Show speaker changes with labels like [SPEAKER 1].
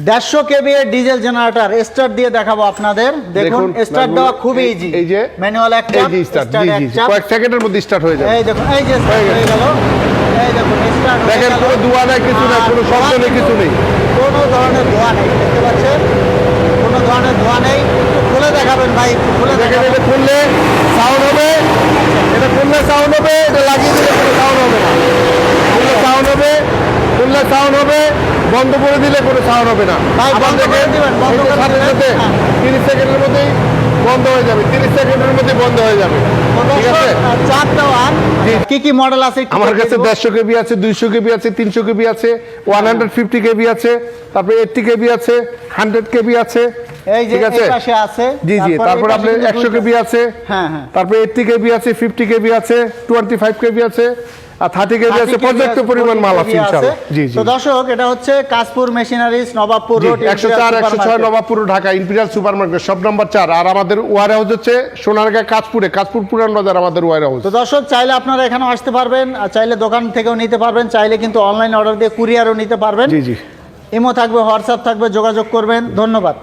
[SPEAKER 1] 150 KV এর diesel generator start দিয়ে দেখাবো আপনাদের। দেখুন স্টার্ট দেওয়া খুব ইজি।
[SPEAKER 2] এই যে
[SPEAKER 1] ম্যানুয়াল এক চাপ, স্টার্ট এক চাপ,
[SPEAKER 2] কয়েক সেকেন্ডের মধ্যে স্টার্ট হয়ে যাবে।
[SPEAKER 1] এই দেখুন, এই যে স্টার্ট হয়ে গেল। এই দেখুন স্টার্ট হয়ে
[SPEAKER 2] দেখেন,
[SPEAKER 1] গেল।
[SPEAKER 2] কোনো ধোঁয়া নাই, কিছু নাই, কোনো শব্দ নেই, কিছু নেই,
[SPEAKER 1] কোনো ধরনের ধোঁয়া নেই। দেখতে পাচ্ছেন কোনো ধরনের ধোঁয়া নেই। একটু খুলে দেখাবেন ভাই, একটু খুলে
[SPEAKER 2] দেখেন।
[SPEAKER 1] দেখাবেন।
[SPEAKER 2] এটা খুললে সাউন্ড হবে, এটা খুললে সাউন্ড হবে, এটা লাগিয়ে দিলে কোনো সাউন্ড হবে না। খুললে সাউন্ড হবে, খুললে সাউন্ড হবে, বন্ধ করে দিলে কোনো সাউন্ড হবে না।
[SPEAKER 1] ভাই,
[SPEAKER 2] আবার
[SPEAKER 1] বন্ধ করে
[SPEAKER 2] দেখেন,
[SPEAKER 1] দিবেন, বন্ধ
[SPEAKER 2] এই যে
[SPEAKER 1] করে
[SPEAKER 2] সাথে
[SPEAKER 1] দিবেন।
[SPEAKER 2] সাথে
[SPEAKER 1] হ্যাঁ।
[SPEAKER 2] 30 সেকেন্ডের মধ্যেই বন্ধ হয়ে যাবে, 30 সেকেন্ডের মধ্যে বন্ধ হয়ে যাবে। ঠিক আছে।
[SPEAKER 1] চাপ দেওয়া কি কি মডেল আছে একটু
[SPEAKER 2] আমার
[SPEAKER 1] দেখিয়ে
[SPEAKER 2] কাছে
[SPEAKER 1] দেবো।
[SPEAKER 2] 150 কেবি আছে, 200 কেবি আছে, 300 কেবি আছে, 150 কেবি আছে, তারপরে 80 কেবি আছে, 100 কেবি আছে।
[SPEAKER 1] এই যে
[SPEAKER 2] ঠিক আছে।
[SPEAKER 1] এই পাশে আছে।
[SPEAKER 2] জি জি। তারপরে আপনার 100 কেবি আছে,
[SPEAKER 1] হ্যাঁ হ্যাঁ।
[SPEAKER 2] তারপরে 80 কেবি আছে, 50 কেবি আছে, 25 কেবি আছে, আর 30 কেবি আছে।
[SPEAKER 1] 30
[SPEAKER 2] পর্যাপ্ত
[SPEAKER 1] আছে,
[SPEAKER 2] পরিমাণ
[SPEAKER 1] 40
[SPEAKER 2] মাল
[SPEAKER 1] কেবি
[SPEAKER 2] আছে ইনশাআল্লাহ। জি জি।
[SPEAKER 1] তো দর্শক, এটা হচ্ছে Kashpur machineries, Nawabpur
[SPEAKER 2] G,
[SPEAKER 1] road,
[SPEAKER 2] 104 106 Nawabpur Dhaka, imperial super market, shop number 4। আর আমাদের ওয়ার হাউস হচ্ছে সোনারগাঁ কাঁচপুরে, কাঁচপুর পুরান বাজার আমাদের ওয়ার হাউস।
[SPEAKER 1] তো দর্শক, চাইলে আপনারা এখানে আসতে পারবেন, আর চাইলে দোকান থেকেও নিতে পারবেন, চাইলে কিন্তু অনলাইন অর্ডার দিয়ে কুরিয়ারও নিতে পারবেন।
[SPEAKER 2] জি জি।
[SPEAKER 1] ইমো থাকবে, হোয়াটসঅ্যাপ থাকবে, যোগাযোগ করবেন। ধন্যবাদ।